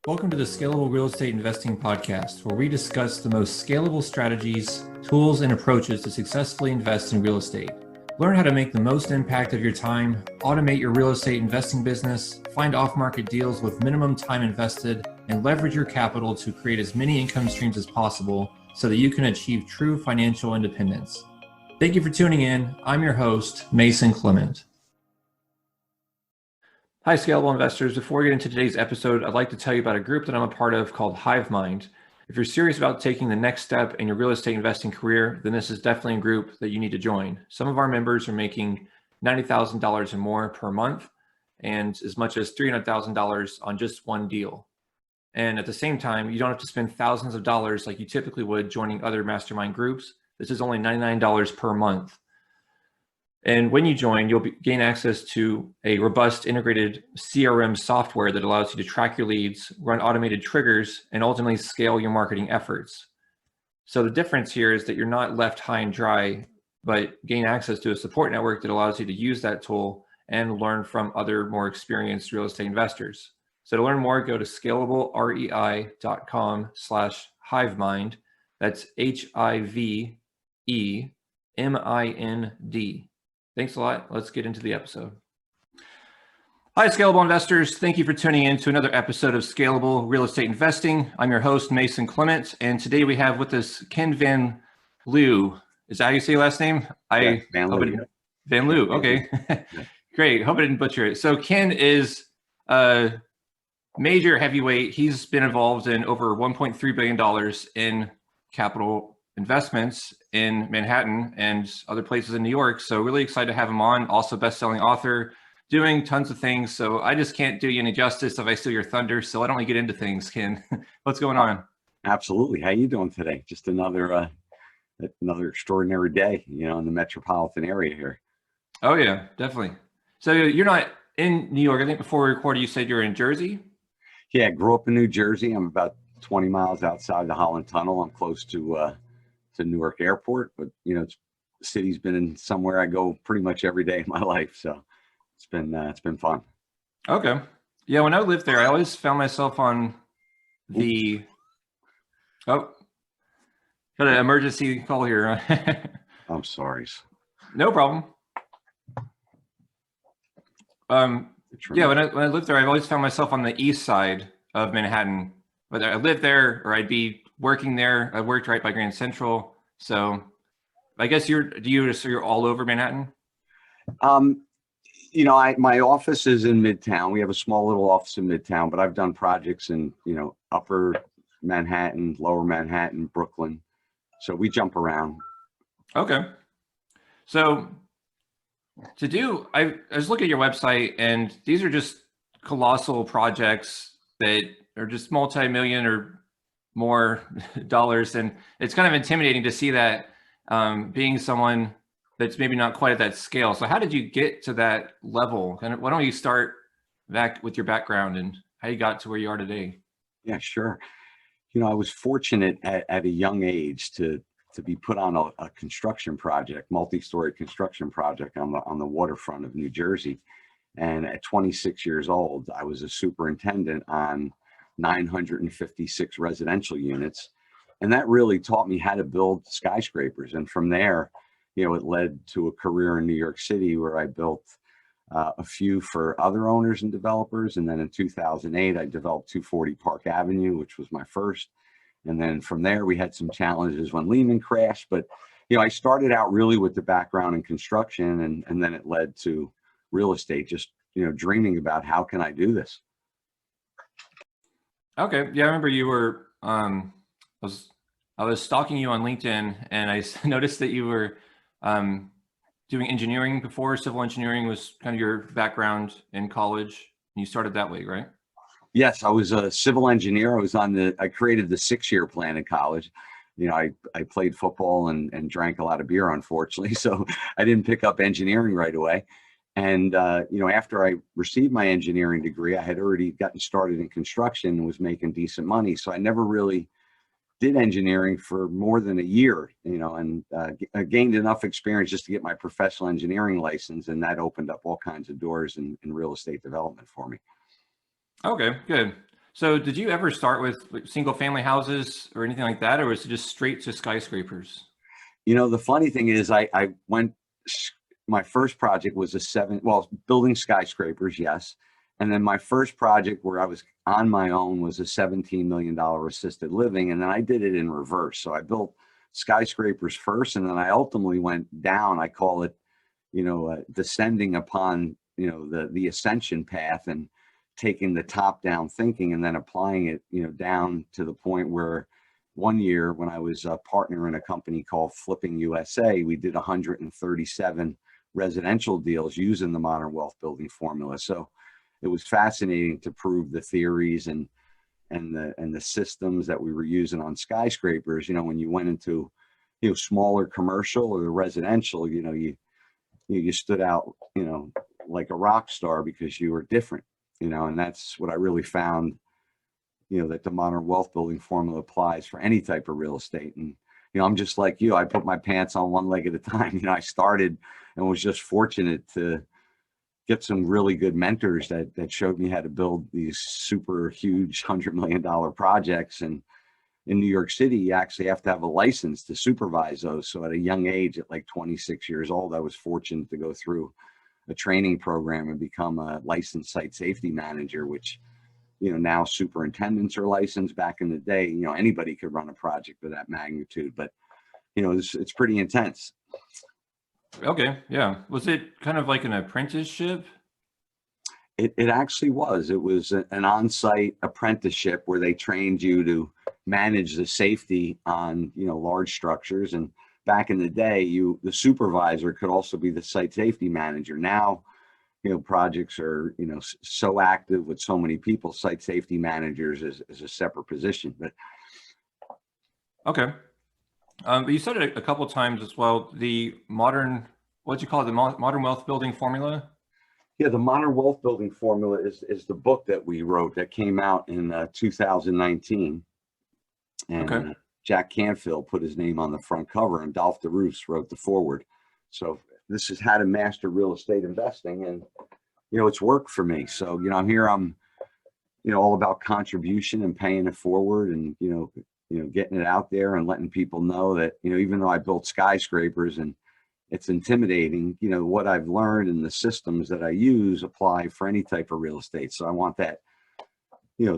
Welcome to the Scalable Real Estate Investing Podcast, where we discuss the most scalable strategies, tools, and approaches to successfully invest in real estate. Learn how to make the most impact of your time, automate your real estate investing business, find off-market deals with minimum time invested, and leverage your capital to create as many income streams as possible so that you can achieve true financial independence. Thank you for tuning in. I'm your host, Mason Clement. Hi, scalable investors. Before we get into today's episode, I'd like to tell you about a group that I'm a part of called HiveMind. If you're serious about taking the next step in your real estate investing career, then this is definitely a group that you need to join. Some of our members are making $90,000 or more per month and as much as $300,000 on just one deal. And at the same time, you don't have to spend thousands of dollars like you typically would joining other mastermind groups. This is only $99 per month. And when you join, you'll gain access to a robust integrated CRM software that allows you to track your leads, run automated triggers, and ultimately scale your marketing efforts. So the difference here is that you're not left high and dry, but gain access to a support network that allows you to use that tool and learn from other more experienced real estate investors. So to learn more, go to scalablerei.com/HiveMind. That's HIVEMIND. Thanks a lot. Let's get into the episode. Hi, scalable investors. Thank you for tuning in to another episode of Scalable Real Estate Investing. I'm your host, Mason Clement, and today we have with us Ken Van Liew. Is that how you say your last name? Van Liew. Van Liew. Okay. Great. Hope I didn't butcher it. So Ken is a major heavyweight. He's been involved in over $1.3 billion in capital investments in Manhattan and other places in New York. So really excited to have him on. Also best-selling author, doing tons of things. So I just can't do you any justice if I steal your thunder. So why don't we get into things, Ken? What's going on? Absolutely. How you doing today? Just another extraordinary day, in the metropolitan area here. Oh yeah, definitely. So you're not in New York. I think before we recorded, you said you're in Jersey. Yeah, I grew up in New Jersey. I'm about 20 miles outside the Holland Tunnel. I'm close to Newark Airport, but the city's been in somewhere I go pretty much every day of my life, so it's been fun. Okay. Yeah, when I lived there, I always found myself on the got an emergency call here. I'm sorry. No problem. Yeah, when I lived there, I've always found myself on the east side of Manhattan. Whether I lived there or I'd be working there. I worked right by Grand Central. So I guess you're all over Manhattan? My office is in Midtown. We have a small little office in Midtown, but I've done projects in, upper Manhattan, lower Manhattan, Brooklyn. So we jump around. Okay. So I was looking at your website, and these are just colossal projects that are just multi-million or more dollars, and it's kind of intimidating to see that being someone that's maybe not quite at that scale. So how did you get to that level? And why don't you start back with your background and how you got to where you are today? Yeah, sure. I was fortunate at a young age to be put on a construction project, multi-story construction project on the waterfront of New Jersey. And at 26 years old, I was a superintendent on 956 residential units. And that really taught me how to build skyscrapers. And from there, it led to a career in New York City where I built a few for other owners and developers. And then in 2008, I developed 240 Park Avenue, which was my first. And then from there, we had some challenges when Lehman crashed. But, I started out really with the background in construction, and then it led to real estate, just, dreaming about how can I do this? Okay. Yeah, I remember you were, I was stalking you on LinkedIn, and I noticed that you were doing engineering before. Civil engineering was kind of your background in college. And you started that way, right? Yes, I was a civil engineer. I created the 6-year plan in college. I played football and drank a lot of beer, unfortunately. So I didn't pick up engineering right away. And, after I received my engineering degree, I had already gotten started in construction and was making decent money. So I never really did engineering for more than a year, and I gained enough experience just to get my professional engineering license. And that opened up all kinds of doors in real estate development for me. Okay, good. So did you ever start with like, single family houses or anything like that, or was it just straight to skyscrapers? You know, the funny thing is I went, my first project was building skyscrapers, yes. And then my first project where I was on my own was a $17 million assisted living. And then I did it in reverse. So I built skyscrapers first, and then I ultimately went down. I call it, descending upon, the ascension path, and taking the top down thinking and then applying it, down to the point where one year when I was a partner in a company called Flipping USA, we did 137 residential deals using the modern wealth building formula. So it was fascinating to prove the theories and the systems that we were using on skyscrapers. When you went into, smaller commercial or the residential, you stood out, like a rock star because you were different, and that's what I really found, that the modern wealth building formula applies for any type of real estate. And, I'm just like you, I put my pants on one leg at a time. I started and was just fortunate to get some really good mentors that showed me how to build these super huge $100 million projects. And in New York City, you actually have to have a license to supervise those. So at a young age, at like 26 years old, I was fortunate to go through a training program and become a licensed site safety manager, which, now superintendents are licensed. Back in the day, anybody could run a project of that magnitude, but, it's pretty intense. Okay, yeah. Was it kind of like an apprenticeship? It actually was. It was an on-site apprenticeship where they trained you to manage the safety on, large structures. And back in the day, the supervisor could also be the site safety manager. Now, projects are, so active with so many people. Site safety managers is a separate position. But Okay. But you said it a couple of times as well, the modern, what'd you call it, the modern wealth building formula? yeah, the modern wealth building formula is the book that we wrote that came out in 2019. Okay. And Jack Canfield put his name on the front cover, and Dolph DeRoos wrote the forward. So this is how to master real estate investing, and it's worked for me. So I'm here. I'm all about contribution and paying it forward, and getting it out there and letting people know that even though I built skyscrapers and it's intimidating, what I've learned and the systems that I use apply for any type of real estate. So I want that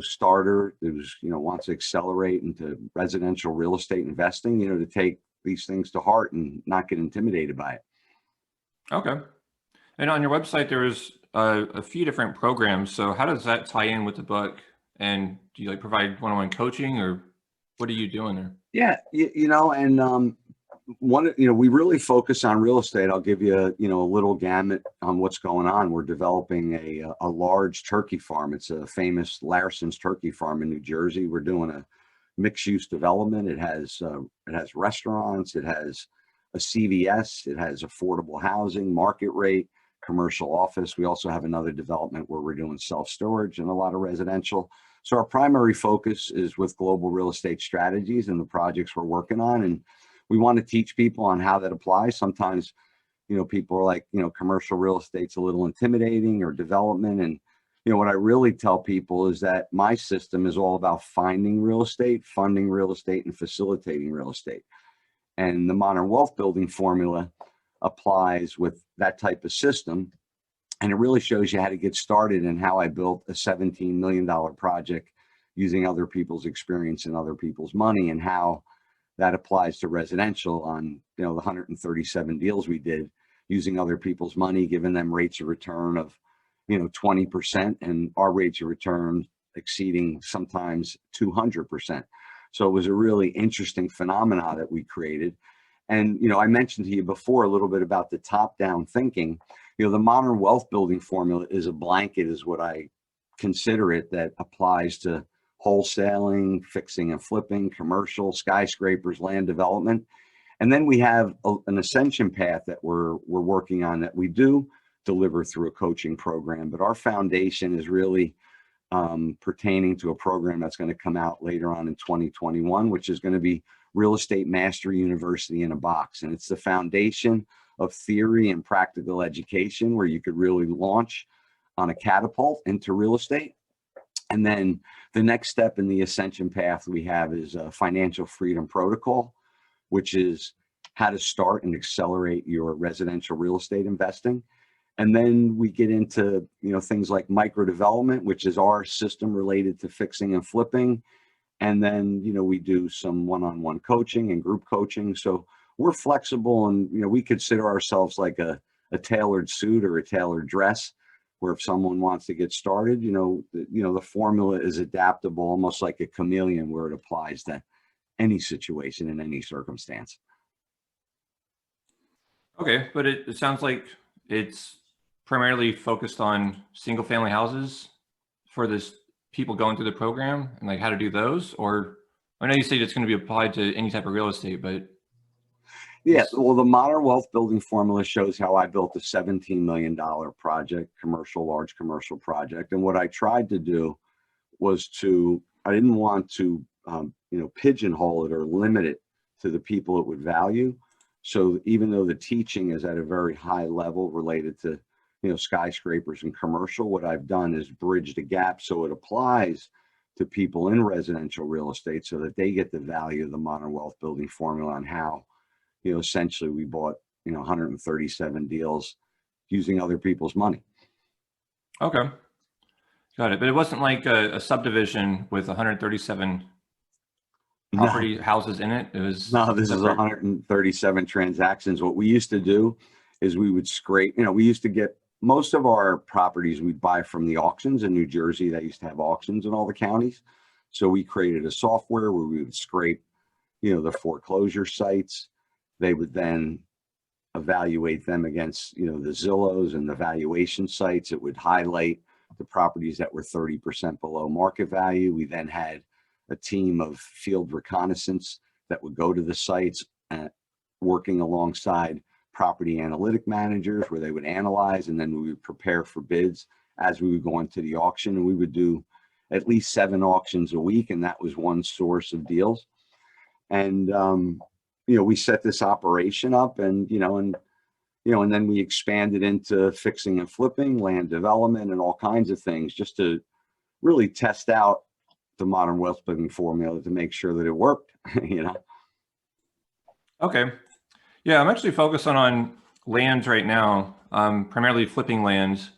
starter who's, wants to accelerate into residential real estate investing, to take these things to heart and not get intimidated by it. Okay. And on your website, there was a few different programs. So how does that tie in with the book? And do you like provide one-on-one coaching, or what are you doing there? Yeah. And we really focus on real estate. I'll give you a little gamut on what's going on. We're developing a large turkey farm. It's a famous Larson's turkey farm in New Jersey. We're doing a mixed use development. It has restaurants. It has a CVS. It has affordable housing, market rate, commercial office. We also have another development where we're doing self-storage and a lot of residential. So our primary focus is with global real estate strategies and the projects we're working on. And we want to teach people on how that applies. Sometimes, people are like, commercial real estate's a little intimidating, or development. And, what I really tell people is that my system is all about finding real estate, funding real estate, and facilitating real estate. And the modern wealth building formula applies with that type of system. And it really shows you how to get started and how I built a $17 million project using other people's experience and other people's money, and how that applies to residential on, the 137 deals we did using other people's money, giving them rates of return of, 20%, and our rates of return exceeding sometimes 200%. So it was a really interesting phenomena that we created. And, I mentioned to you before a little bit about the top-down thinking. The modern wealth building formula is a blanket, is what I consider it, that applies to wholesaling, fixing and flipping, commercial, skyscrapers, land development. And then we have an ascension path that we're working on, that we do deliver through a coaching program. But our foundation is really pertaining to a program that's going to come out later on in 2021, which is going to be Real Estate Mastery University in a box. And it's the foundation of theory and practical education, where you could really launch on a catapult into real estate. And then the next step in the ascension path we have is a financial freedom protocol, which is how to start and accelerate your residential real estate investing. And then we get into, things like micro development, which is our system related to fixing and flipping. And then, we do some one-on-one coaching and group coaching. So we're flexible, and, we consider ourselves like a tailored suit or a tailored dress, where if someone wants to get started, the formula is adaptable, almost like a chameleon, where it applies to any situation in any circumstance. Okay, but it sounds like it's primarily focused on single family houses for this people going through the program, and like how to do those. Or I know you said it's going to be applied to any type of real estate, but yeah, well, the modern wealth building formula shows how I built a $17 million project, large commercial project. And what I tried to do was I didn't want to, pigeonhole it or limit it to the people it would value. So even though the teaching is at a very high level related to, skyscrapers and commercial, what I've done is bridge the gap so it applies to people in residential real estate, so that they get the value of the modern wealth building formula on how, essentially we bought, 137 deals using other people's money. Okay, got it. But it wasn't like a subdivision with 137 property houses in it. It was this is 137 transactions. What we used to do is we would scrape, we used to get most of our properties we'd buy from the auctions in New Jersey. They used to have auctions in all the counties. So we created a software where we would scrape, the foreclosure sites. They would then evaluate them against, the Zillows and the valuation sites. It would highlight the properties that were 30% below market value. We then had a team of field reconnaissance that would go to the sites, working alongside property analytic managers, where they would analyze, and then we would prepare for bids as we would go into the auction. And we would do at least 7 auctions a week, and that was one source of deals. And we set this operation up, and and then we expanded into fixing and flipping, land development, and all kinds of things, just to really test out the modern wealth building formula to make sure that it worked. Okay. Yeah, I'm actually focused on lands right now, primarily flipping lands,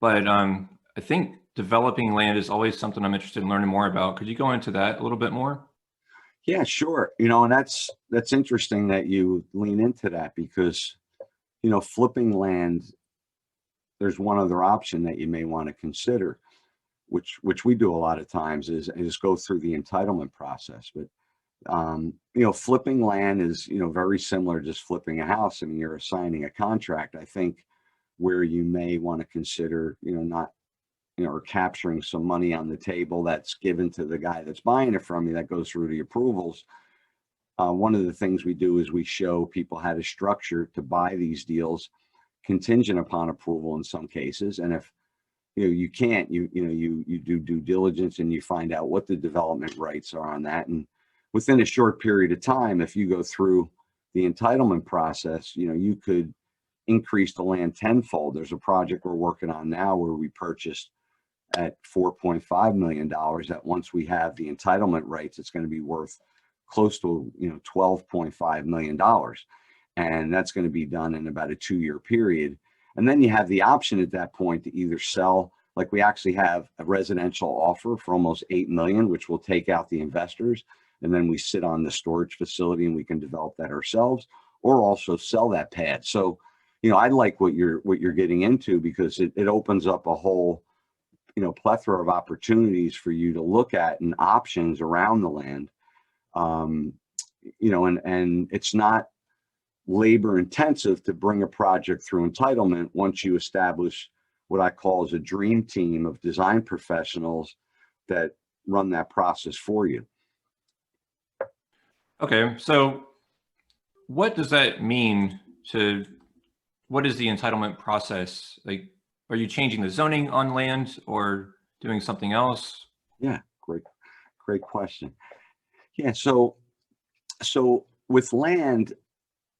but I think developing land is always something I'm interested in learning more about. Could you go into that a little bit more? Yeah, sure. And that's interesting that you lean into that, because, flipping land, there's one other option that you may want to consider, which we do a lot of times, is go through the entitlement process. But flipping land is, very similar to just flipping a house. I mean, you're assigning a contract. I think where you may want to consider, not, or capturing some money on the table that's given to the guy that's buying it from you, that goes through the approvals. One of the things we do is we show people how to structure to buy these deals contingent upon approval in some cases. And if you can't, you do due diligence, and you find out what the development rights are on that. And within a short period of time, if you go through the entitlement process, you could increase the land tenfold. There's a project we're working on now where we purchased at $4.5 million, that once we have the entitlement rights, it's going to be worth close to $12.5 million. And that's going to be done in about a 2-year period. And then you have the option at that point to either sell, like we actually have a residential offer for almost $8 million, which will take out the investors. And then we sit on the storage facility and we can develop that ourselves, or also sell that pad. So, I like what you're getting into, because it opens up a whole, plethora of opportunities for you to look at and options around the land. And it's not labor intensive to bring a project through entitlement once you establish what I call as a dream team of design professionals that run that process for you. Okay, so what does that mean what is the entitlement process? Like, are you changing the zoning on land or doing something else? Yeah, great question. Yeah, so with land,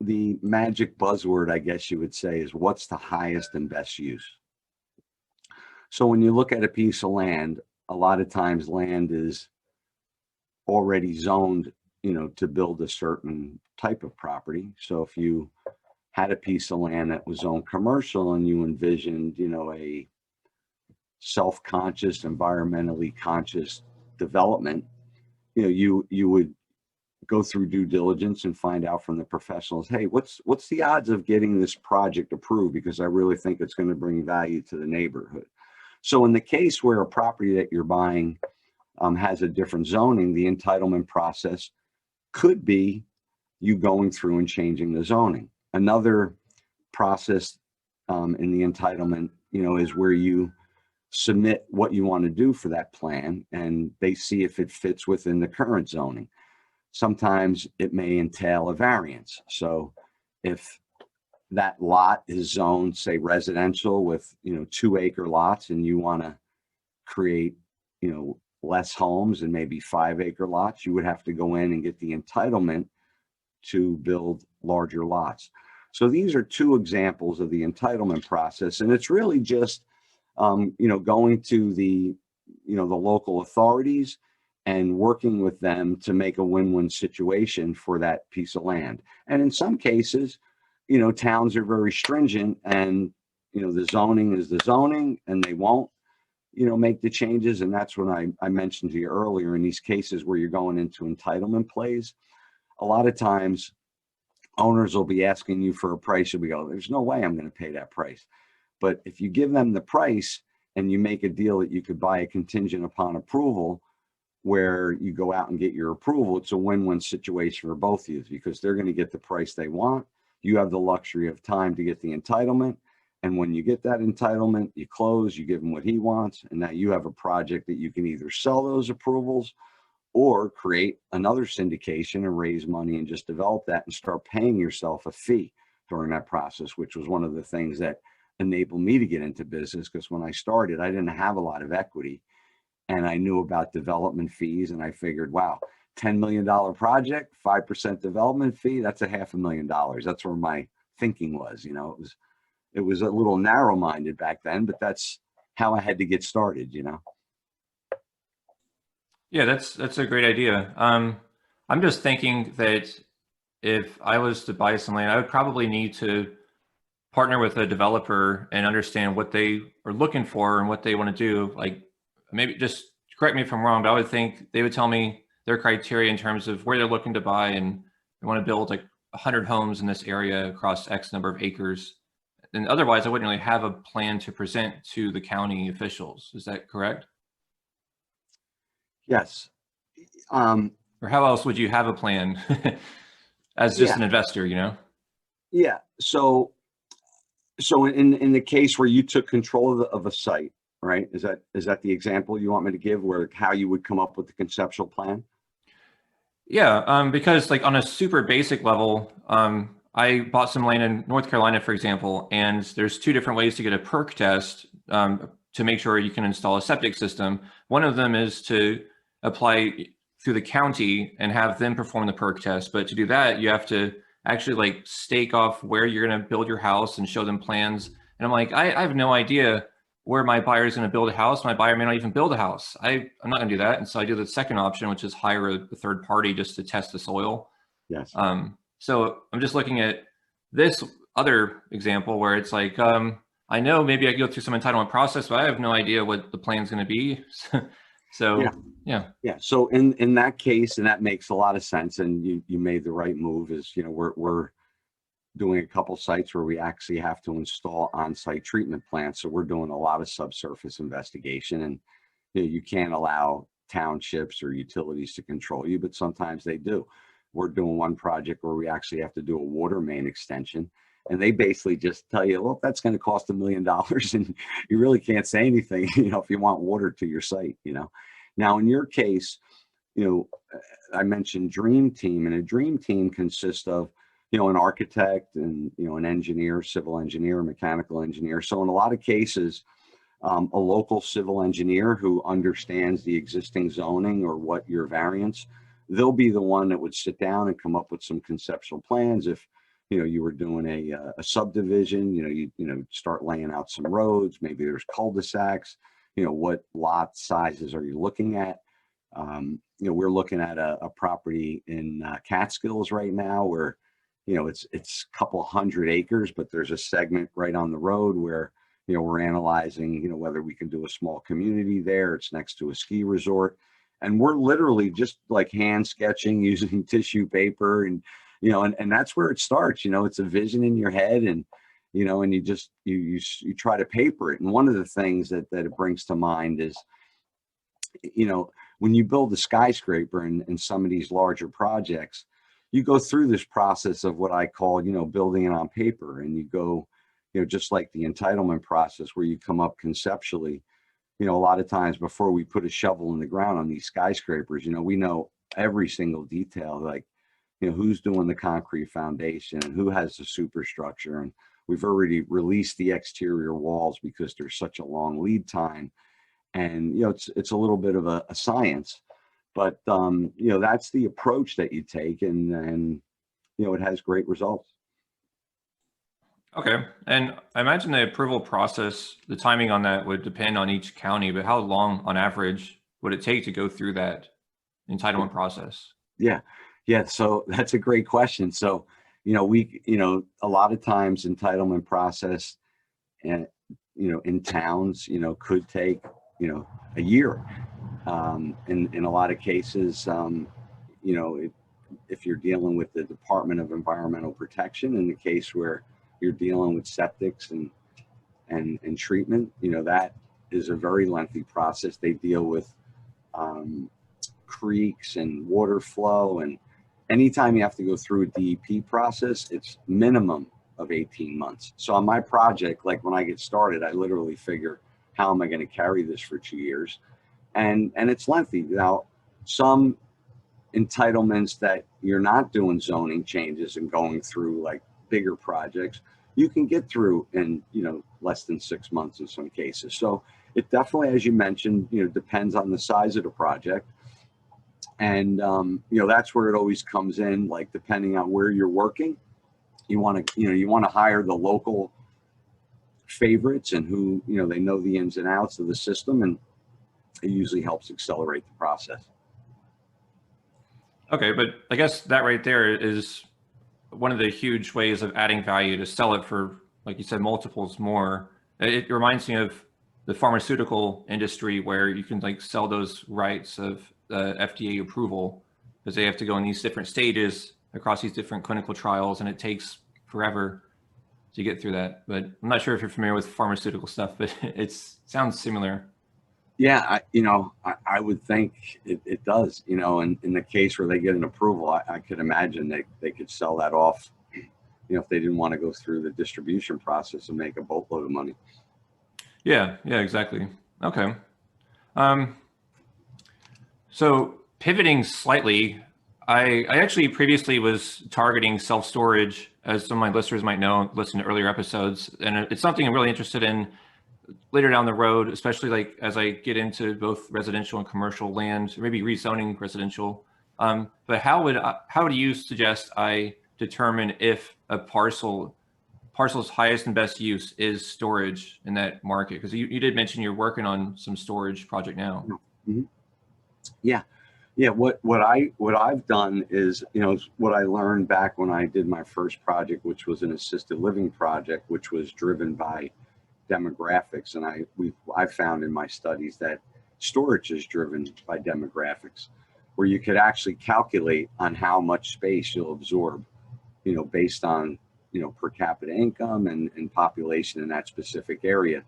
the magic buzzword, I guess you would say, is what's the highest and best use. So when you look at a piece of land, a lot of times land is already zoned, to build a certain type of property. So if you had a piece of land that was zoned commercial and you envisioned, a self-conscious, environmentally conscious development, you would go through due diligence and find out from the professionals, hey, what's the odds of getting this project approved? Because I really think it's going to bring value to the neighborhood. So in the case where a property that you're buying has a different zoning, the entitlement process could be you going through and changing the zoning. Another process in the entitlement, is where you submit what you want to do for that plan and they see if it fits within the current zoning. Sometimes it may entail a variance. So if that lot is zoned, say residential with, 2-acre lots, and you want to create, less homes and maybe 5-acre lots, you would have to go in and get the entitlement to build larger lots. So these are two examples of the entitlement process. And it's really just, going to the local authorities and working with them to make a win-win situation for that piece of land. And in some cases, towns are very stringent and, the zoning is the zoning and they won't, make the changes. And that's when I mentioned to you earlier, in these cases where you're going into entitlement plays, a lot of times owners will be asking you for a price and we go, there's no way I'm going to pay that price. But if you give them the price and you make a deal that you could buy a contingent upon approval, where you go out and get your approval, it's a win-win situation for both of you because they're going to get the price they want. You have the luxury of time to get the entitlement. And when you get that entitlement, you close, you give him what he wants. And now you have a project that you can either sell those approvals or create another syndication and raise money and just develop that and start paying yourself a fee during that process, which was one of the things that enabled me to get into business. Because when I started, I didn't have a lot of equity and I knew about development fees. And I figured, wow, $10 million project, 5% development fee, that's $500,000. That's where my thinking was, it was a little narrow-minded back then, but that's how I had to get started, Yeah, that's a great idea. I'm just thinking that if I was to buy some land, I would probably need to partner with a developer and understand what they are looking for and what they want to do. Like, maybe just correct me if I'm wrong, but I would think they would tell me their criteria in terms of where they're looking to buy, and they want to build like 100 homes in this area across X number of acres. And otherwise, I wouldn't really have a plan to present to the county officials. Is that correct? Yes. Or how else would you have a plan as just an investor, Yeah. So in the case where you took control of a site, right? Is that the example you want me to give, where how you would come up with the conceptual plan? Yeah, because like on a super basic level, I bought some land in North Carolina, for example, and there's two different ways to get a perk test to make sure you can install a septic system. One of them is to apply through the county and have them perform the perk test. But to do that, you have to actually like stake off where you're going to build your house and show them plans. And I'm like, I have no idea where my buyer is going to build a house. My buyer may not even build a house. I'm not going to do that. And so I do the second option, which is hire a third party just to test the soil. Yes. So I'm just looking at this other example where it's like, I know maybe I can go through some entitlement process, but I have no idea what the plan is going to be. So yeah. So in that case, and that makes a lot of sense, and you made the right move, is, we're doing a couple sites where we actually have to install on-site treatment plants. So we're doing a lot of subsurface investigation, and you can't allow townships or utilities to control you, but sometimes they do. We're doing one project where we actually have to do a water main extension, and they basically just tell you, well, that's going to cost $1 million, and you really can't say anything, if you want water to your site, Now, in your case, I mentioned dream team, and a dream team consists of, an architect and, an engineer, civil engineer, mechanical engineer. So in a lot of cases, a local civil engineer who understands the existing zoning or what your variance, they'll be the one that would sit down and come up with some conceptual plans. If, you were doing a subdivision, you start laying out some roads, maybe there's cul-de-sacs, what lot sizes are you looking at? We're looking at a property in Catskills right now where, it's a couple hundred acres, but there's a segment right on the road where, we're analyzing, whether we can do a small community there. It's next to a ski resort. And we're literally just like hand sketching using tissue paper and, and that's where it starts. It's a vision in your head and, and you just, you try to paper it. And one of the things that it brings to mind is, when you build a skyscraper in some of these larger projects, you go through this process of what I call, building it on paper. And you go, just like the entitlement process where you come up conceptually, a lot of times before we put a shovel in the ground on these skyscrapers, we know every single detail, like, who's doing the concrete foundation and who has the superstructure. And we've already released the exterior walls because there's such a long lead time. And, it's a little bit of a science, but, that's the approach that you take and, it has great results. Okay. And I imagine the approval process, the timing on that would depend on each county, but how long on average would it take to go through that entitlement process? Yeah. Yeah. So that's a great question. So, a lot of times entitlement process and, in towns, could take, a year. In a lot of cases, if you're dealing with the Department of Environmental Protection, in the case where you're dealing with septics and treatment, that is a very lengthy process. They deal with creeks and water flow, and anytime you have to go through a DEP process, it's minimum of 18 months. So on my project, like when I get started, I literally figure, how am I going to carry this for 2 years? And it's lengthy. Now, some entitlements that you're not doing zoning changes and going through like bigger projects, you can get through in, less than 6 months in some cases. So it definitely, as you mentioned, depends on the size of the project. And, that's where it always comes in, like, depending on where you're working, you want to hire the local favorites and who, they know the ins and outs of the system, and it usually helps accelerate the process. Okay. But I guess that right there is one of the huge ways of adding value to sell it for, like you said, multiples more. It reminds me of the pharmaceutical industry where you can like sell those rights of FDA approval because they have to go in these different stages across these different clinical trials, and it takes forever to get through that. But I'm not sure if you're familiar with pharmaceutical stuff, but it sounds similar. Yeah, I would think it does, in the case where they get an approval, I could imagine they could sell that off, if they didn't want to go through the distribution process and make a boatload of money. Yeah, exactly. Okay. So pivoting slightly, I actually previously was targeting self-storage, as some of my listeners might know, listen to earlier episodes, and it's something I'm really interested in later down the road, especially like as I get into both residential and commercial land, or maybe rezoning residential. But how would you suggest I determine if a parcel's highest and best use is storage in that market? Because you did mention you're working on some storage project now. Mm-hmm. Yeah. What I've done is, what I learned back when I did my first project, which was an assisted living project, which was driven by demographics. And I found in my studies that storage is driven by demographics, where you could actually calculate on how much space you'll absorb, based on, per capita income and population in that specific area.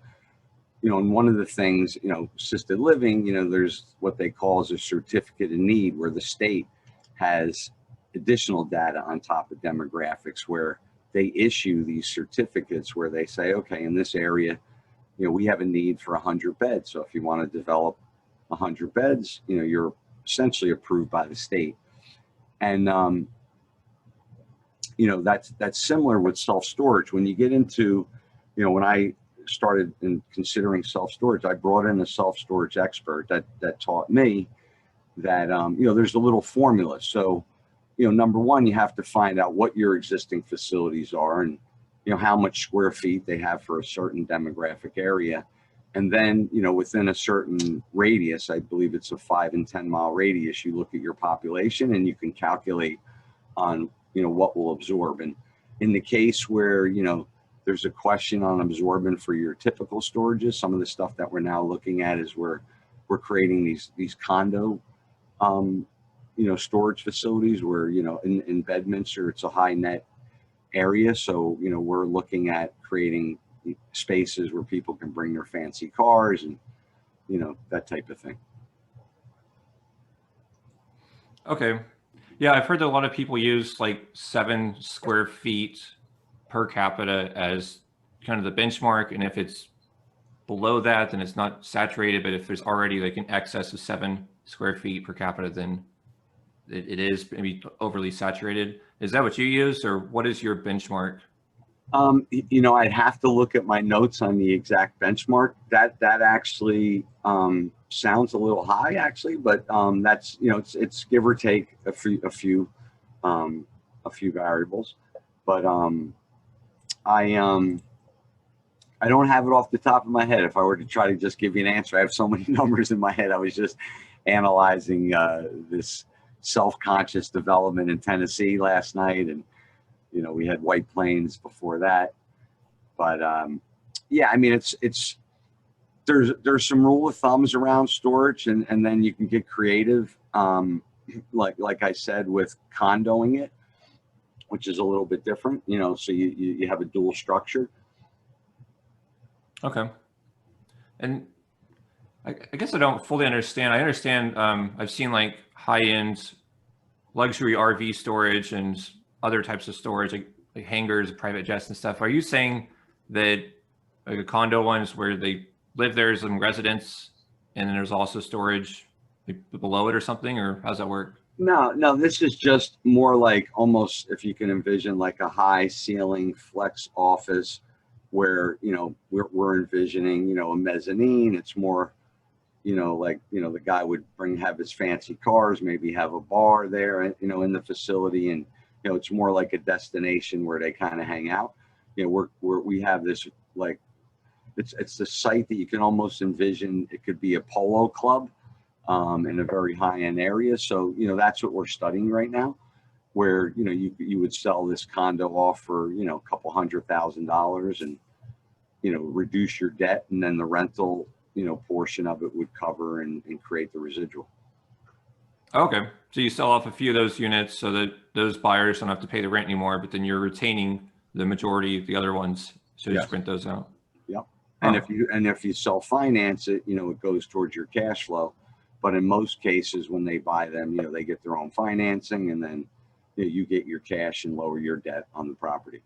And one of the things, assisted living, there's what they call as a certificate of need, where the state has additional data on top of demographics, where they issue these certificates where they say, okay, in this area, we have a need for 100 beds. So if you want to develop 100 beds, you're essentially approved by the state. And, that's similar with self-storage. When you get into, when I started in considering self-storage, I brought in a self-storage expert that taught me that, there's a little formula. So, number one, you have to find out what your existing facilities are and, how much square feet they have for a certain demographic area. And then, within a certain radius, I believe it's a 5 and 10 mile radius, you look at your population and you can calculate on, what will absorb. And in the case where, there's a question on absorbent for your typical storages, some of the stuff that we're now looking at is we're creating these condo, storage facilities where, in Bedminster, it's a high net area. So, we're looking at creating spaces where people can bring their fancy cars and, that type of thing. Okay. Yeah, I've heard that a lot of people use like 7 square feet per capita as kind of the benchmark. And if it's below that, then it's not saturated. But if there's already like an excess of 7 square feet per capita, then it is maybe overly saturated. Is that what you use, or what is your benchmark? I'd have to look at my notes on the exact benchmark. That actually sounds a little high, actually, but that's it's give or take a few variables. But I don't have it off the top of my head. If I were to try to just give you an answer, I have so many numbers in my head. I was just analyzing this self-conscious development in Tennessee last night, and we had White Plains before that. But yeah, I mean, it's there's some rule of thumbs around storage, and then you can get creative, like I said, with condoing it, which is a little bit different. So you have a dual structure. Okay. And I guess I don't fully understand. I understand, I've seen like high-end luxury RV storage and other types of storage, like hangars, private jets and stuff. Are you saying that like a condo ones where they live there as some residence, and then there's also storage like below it or something, or how's that work? No, this is just more like almost, if you can envision, like a high ceiling flex office where, we're envisioning, a mezzanine. It's more, like, the guy would have his fancy cars, maybe have a bar there, in the facility. And, it's more like a destination where they kind of hang out. We have this, like, it's the site that you can almost envision. It could be a polo club in a very high end area. So, that's what we're studying right now, where, you would sell this condo off for, a couple $100,000 and, reduce your debt, and then the rental, portion of it would cover and create the residual. Okay. So you sell off a few of those units so that those buyers don't have to pay the rent anymore, but then you're retaining the majority of the other ones. So you Yes. just rent those out. Yep. And if you self-finance it, it goes towards your cash flow. But in most cases, when they buy them, they get their own financing, and then you get your cash and lower your debt on the property.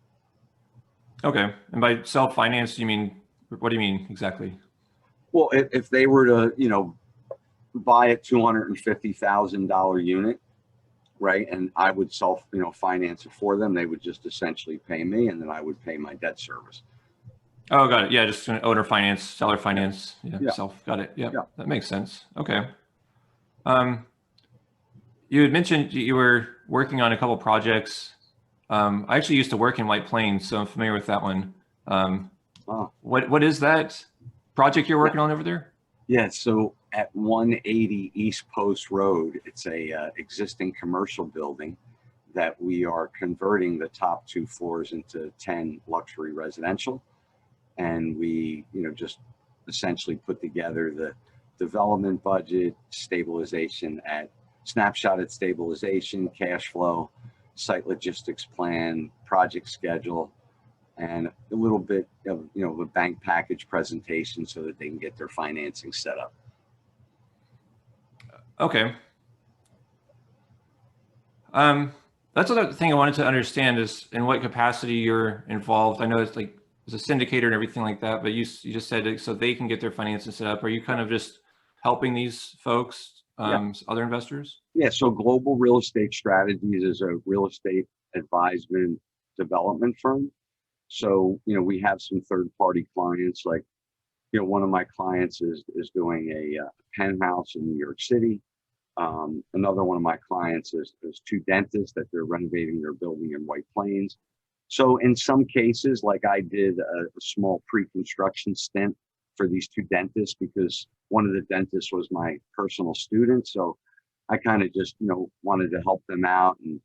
Okay. And by self-finance, what do you mean exactly? Well, if they were to, buy a $250,000 unit, right, and I would finance it for them, they would just essentially pay me, and then I would pay my debt service. Oh, got it. Yeah, just an owner finance, seller finance. Yeah. Self. Got it. Yeah, that makes sense. Okay. You had mentioned you were working on a couple projects. I actually used to work in White Plains, so I'm familiar with that one. What is that project you're working on over there? Yeah, so at 180 East Post Road, it's a existing commercial building that we are converting the top 2 floors into 10 luxury residential. And we, just essentially put together the development budget, snapshot at stabilization, cash flow, site logistics plan, project schedule, and a little bit of, a bank package presentation so that they can get their financing set up. Okay. That's another thing I wanted to understand is in what capacity you're involved. I know it's like it's a syndicator and everything like that, but you just said so they can get their financing set up. Are you kind of just helping these folks, other investors? Yeah. So Global Real Estate Strategies is a real estate advisement development firm. So, we have some third-party clients, like, one of my clients is doing a penthouse in New York City. Another one of my clients is 2 dentists that they're renovating their building in White Plains. So in some cases, like I did a small pre-construction stint for these two dentists, because one of the dentists was my personal student. So I kind of just, wanted to help them out and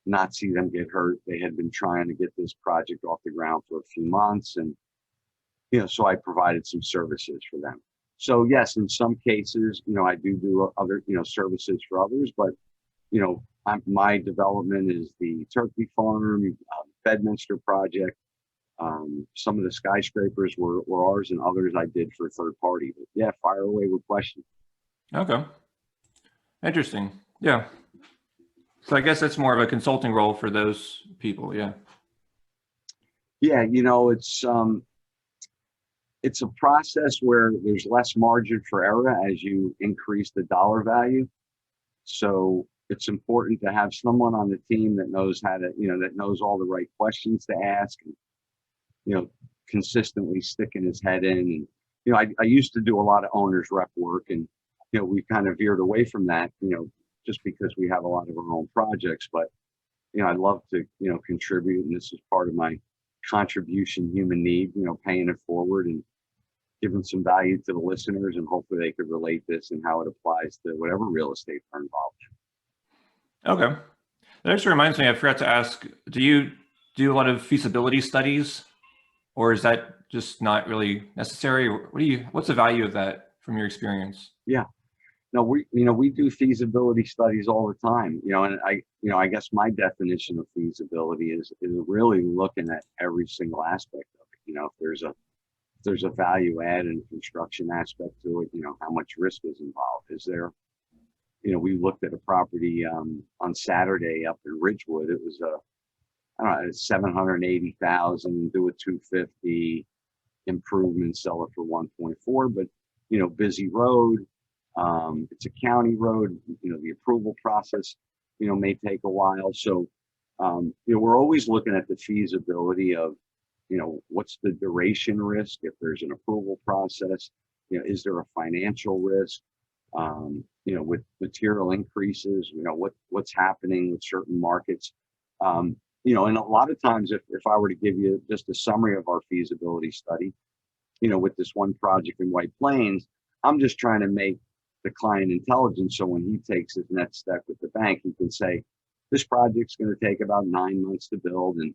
not see them get hurt. They had been trying to get this project off the ground for a few months. And, so I provided some services for them. So yes, in some cases, I do other, services for others, but, my development is the turkey farm, Bedminster project. Some of the skyscrapers were ours, and others I did for a third party. But yeah, fire away with questions. Okay. Interesting. Yeah. So I guess that's more of a consulting role for those people. Yeah. Yeah. It's a process where there's less margin for error as you increase the dollar value. So it's important to have someone on the team that knows how to, that knows all the right questions to ask, and, consistently sticking his head in. And, I used to do a lot of owner's rep work, and, we kind of veered away from that, just because we have a lot of our own projects. But, I love to, contribute. And this is part of my contribution human need, paying it forward and giving some value to the listeners, and hopefully they could relate this and how it applies to whatever real estate they're involved in. Okay. That actually reminds me, I forgot to ask, do you do a lot of feasibility studies, or is that just not really necessary? What's the value of that from your experience? Yeah. No, we do feasibility studies all the time, and I guess my definition of feasibility is really looking at every single aspect of it. If there's a value add and construction aspect to it, how much risk is involved? Is there, we looked at a property on Saturday up in Ridgewood. It was I don't know, 780,000, do a 250 improvement, sell it for 1.4, but busy road. It's a county road. The approval process, may take a while. So, we're always looking at the feasibility of, what's the duration risk if there's an approval process? Is there a financial risk? With material increases, what's happening with certain markets? And a lot of times, if I were to give you just a summary of our feasibility study, with this one project in White Plains, I'm just trying to make the client intelligent. So when he takes his next step with the bank, he can say, this project's going to take about 9 months to build. And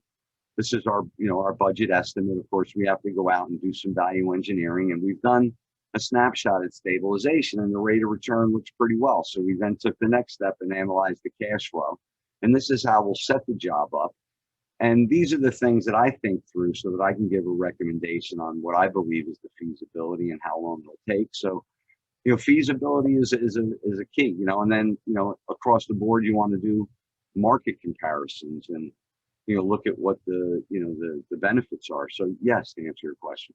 this is our, our budget estimate. Of course, we have to go out and do some value engineering, and we've done a snapshot at stabilization, and the rate of return looks pretty well. So we then took the next step and analyzed the cash flow. And this is how we'll set the job up. And these are the things that I think through so that I can give a recommendation on what I believe is the feasibility and how long it'll take. So, feasibility is a key, and then, across the board, you want to do market comparisons and, look at what the benefits are. So yes, to answer your question.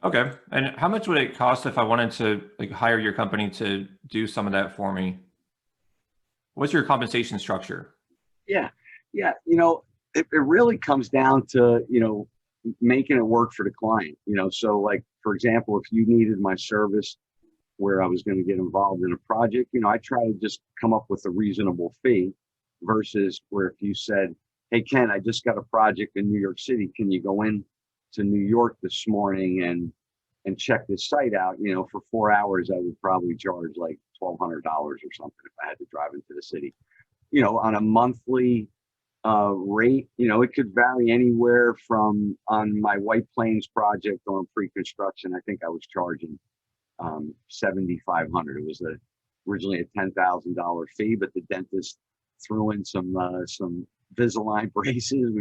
Okay. And how much would it cost if I wanted to hire your company to do some of that for me? What's your compensation structure? Yeah. It really comes down to, making it work for the client, so like, for example, if you needed my service where I was going to get involved in a project, I try to just come up with a reasonable fee versus where if you said, hey, Ken, I just got a project in New York City. Can you go in to New York this morning and check this site out? For 4 hours, I would probably charge like $1,200 or something if I had to drive into the city. On a monthly rate, it could vary anywhere from, on my White Plains project on pre-construction, I think I was charging $7,500. It was originally a $10,000 fee, but the dentist threw in some Invisalign braces.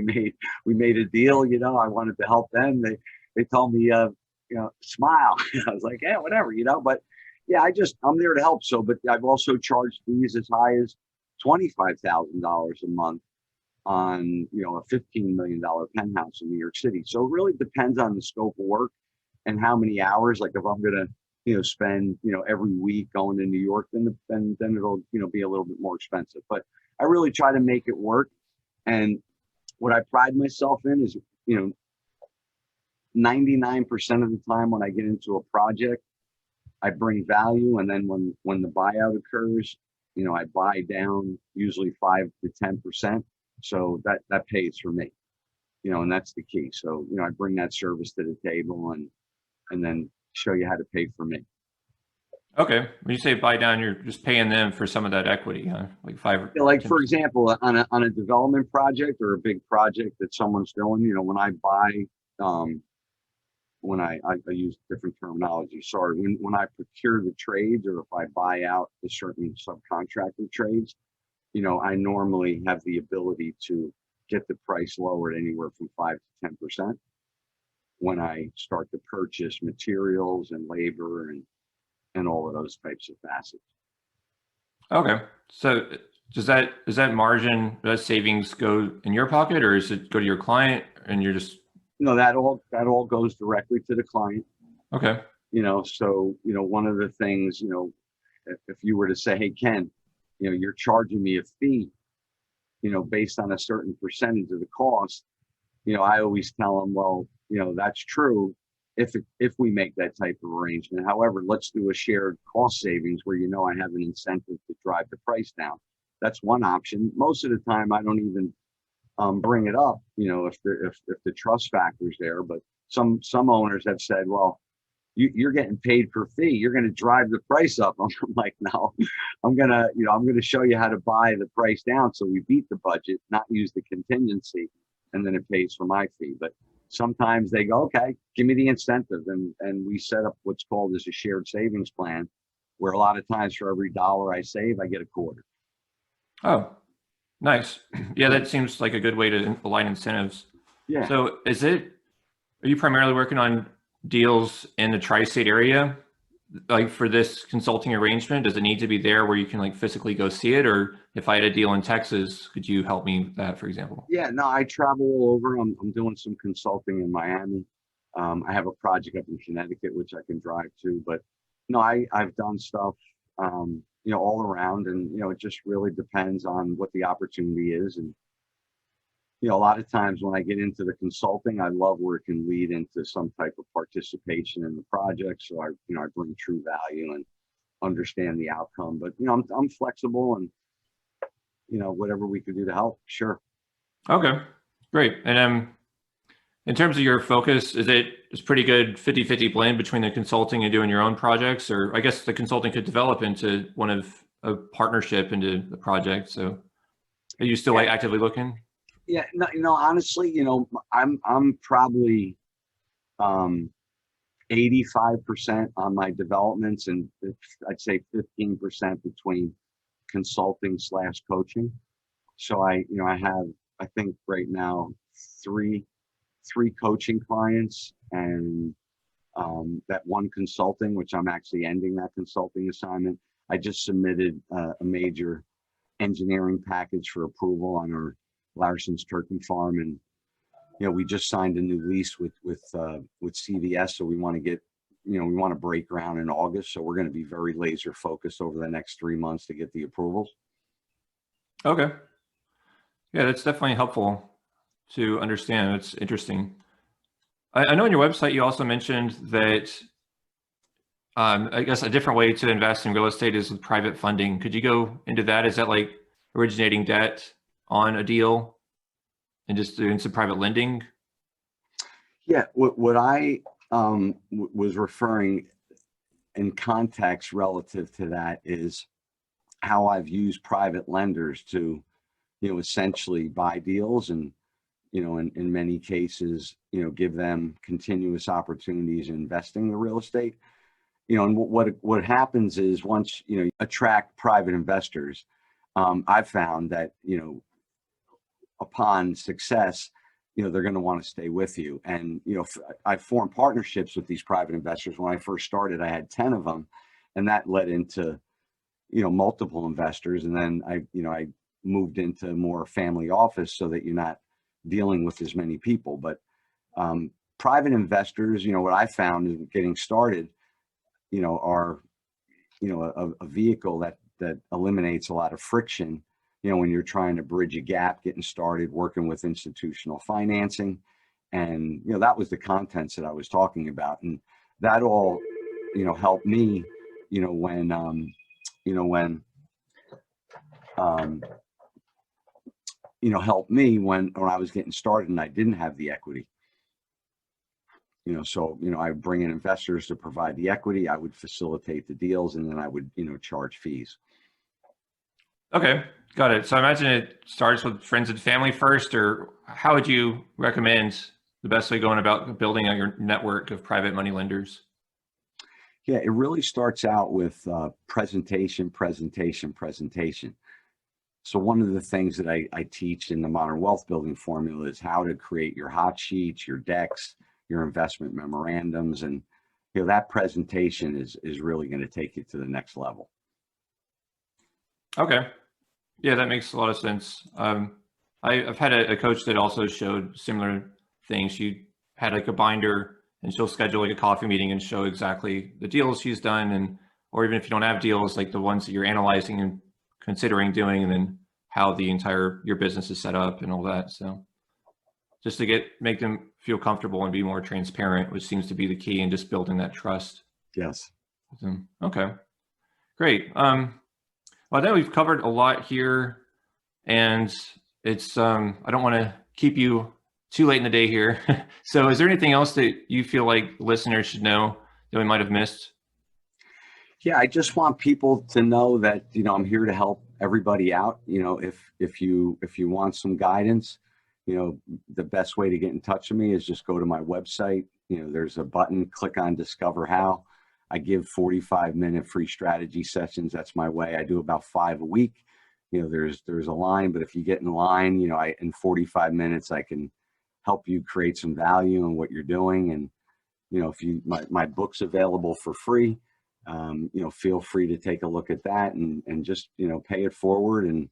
We made a deal. I wanted to help them. They told me, smile. I was like, yeah, whatever, But yeah, I'm there to help. So, but I've also charged fees as high as $25,000 a month on, a $15 million penthouse in New York City. So it really depends on the scope of work and how many hours. Like if I'm going to, spend, every week going to New York, then it'll, be a little bit more expensive. But I really try to make it work. And what I pride myself in is, 99% of the time when I get into a project, I bring value. And then when the buyout occurs, I buy down usually 5 to 10%. So that pays for me. and that's the key. So, I bring that service to the table and then show you how to pay for me. Okay. When you say buy down, you're just paying them for some of that equity, huh? Like 5 or Like 10%. for example, on a development project or a big project that someone's doing, when I buy, when I use different terminology, sorry, when I procure the trades or if I buy out the certain subcontractor trades, I normally have the ability to get the price lowered anywhere from 5 to 10% when I start to purchase materials and labor and all of those types of facets. Okay. So does that margin, that savings go in your pocket, or does it go to your client and you're just? That all goes directly to the client. Okay. So, one of the things, if you were to say, hey, Ken, you're charging me a fee, based on a certain percentage of the cost, I always tell them, well, that's true if we make that type of arrangement. However, let's do a shared cost savings where, I have an incentive to drive the price down. That's one option. Most of the time, I don't even bring it up, if the trust factor's there. But some owners have said, well, you're getting paid per fee. You're going to drive the price up. I'm like, no, I'm going to show you how to buy the price down. So we beat the budget, not use the contingency, and then it pays for my fee. But sometimes they go, okay, give me the incentive. And we set up what's called as a shared savings plan, where a lot of times for every dollar I save, I get a quarter. Oh, nice. Yeah, that seems like a good way to align incentives. Yeah. So are you primarily working on deals in the tri-state area? Like for this consulting arrangement, does it need to be there where you can like physically go see it? Or if I had a deal in Texas, could you help me with that, for example? Yeah, no, I travel all over. I'm doing some consulting in Miami. I have a project up in Connecticut, which I can drive to, but no, I've done stuff, all around, and, it just really depends on what the opportunity is. And, a lot of times when I get into the consulting, I love where it can lead into some type of participation in the project. So I bring true value and understand the outcome, but, I'm flexible and, whatever we could do to help. Sure. Okay, great. And in terms of your focus, it's pretty good 50-50 blend between the consulting and doing your own projects, or I guess the consulting could develop into one of a partnership into the project. So are you still like actively looking? Yeah, no, honestly, I'm probably 85% on my developments, and I'd say 15% between consulting / coaching. So I have, I think right now, three coaching clients and that one consulting, which I'm actually ending that consulting assignment. I just submitted a major engineering package for approval on our Larson's turkey farm, and we just signed a new lease with CVS. So we want to get, we want to break ground in August. So we're going to be very laser focused over the next 3 months to get the approvals. Okay. Yeah, that's definitely helpful to understand. It's interesting. I know on your website you also mentioned that I guess a different way to invest in real estate is with private funding. Could you go into that? Is that like originating debt on a deal and just doing some private lending? Yeah, what I was referring in context relative to that is how I've used private lenders to, essentially buy deals and, in many cases, give them continuous opportunities in investing the real estate. And what happens is once, you attract private investors, I've found that, upon success, they're going to want to stay with you. And, I formed partnerships with these private investors. When I first started, I had 10 of them, and that led into, multiple investors. And then I moved into more family office so that you're not dealing with as many people. But private investors, what I found is getting started, are, a vehicle that eliminates a lot of friction, when you're trying to bridge a gap, getting started, working with institutional financing. And, that was the contents that I was talking about. And that all, helped me, when helped me when I was getting started and I didn't have the equity. So, I would bring in investors to provide the equity, I would facilitate the deals, and then I would, charge fees. Okay, got it. So I imagine it starts with friends and family first, or how would you recommend the best way going about building out your network of private money lenders? Yeah, it really starts out with presentation. So one of the things that I teach in the Modern Wealth Building Formula is how to create your hot sheets, your decks, your investment memorandums, and that presentation is really going to take you to the next level. Okay. Yeah, that makes a lot of sense. I've had a coach that also showed similar things. She had like a binder, and she'll schedule like a coffee meeting and show exactly the deals she's done, and or even if you don't have deals, like the ones that you're analyzing and considering doing, and then how the entire your business is set up and all that. So just to make them feel comfortable and be more transparent, which seems to be the key in just building that trust. Yes. Okay, great. Well, I know we've covered a lot here, and it's I don't want to keep you too late in the day here. So is there anything else that you feel like listeners should know that we might have missed? Yeah, I just want people to know that, I'm here to help everybody out. If you want some guidance, the best way to get in touch with me is just go to my website. There's a button, click on Discover How. I give 45-minute free strategy sessions. That's my way. I do about 5 a week. There's a line, but if you get in line, in 45 minutes, I can help you create some value in what you're doing. And, if my book's available for free, feel free to take a look at that and just, pay it forward. And,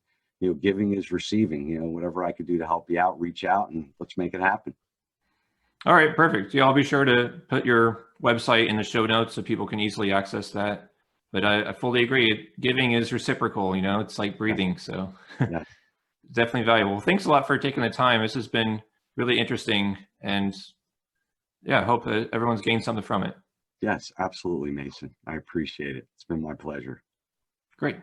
giving is receiving. Whatever I could do to help you out, reach out and let's make it happen. All right, perfect. Yeah, I'll be sure to put your website in the show notes so people can easily access that. But I fully agree. Giving is reciprocal, it's like breathing. So Yeah. definitely valuable. Thanks a lot for taking the time. This has been really interesting. And yeah, I hope that everyone's gained something from it. Yes, absolutely, Mason. I appreciate it. It's been my pleasure. Great.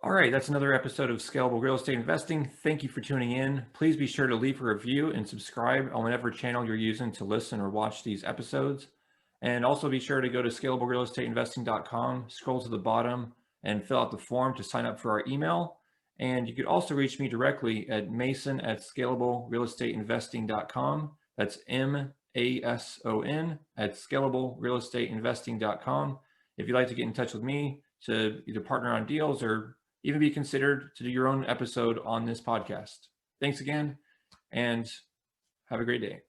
All right, that's another episode of Scalable Real Estate Investing. Thank you for tuning in. Please be sure to leave a review and subscribe on whatever channel you're using to listen or watch these episodes. And also be sure to go to scalablerealestateinvesting.com, scroll to the bottom, and fill out the form to sign up for our email. And you could also reach me directly at mason@scalablerealestateinvesting.com. That's MASON at scalablerealestateinvesting.com. If you'd like to get in touch with me to either partner on deals or even be considered to do your own episode on this podcast. Thanks again, and have a great day.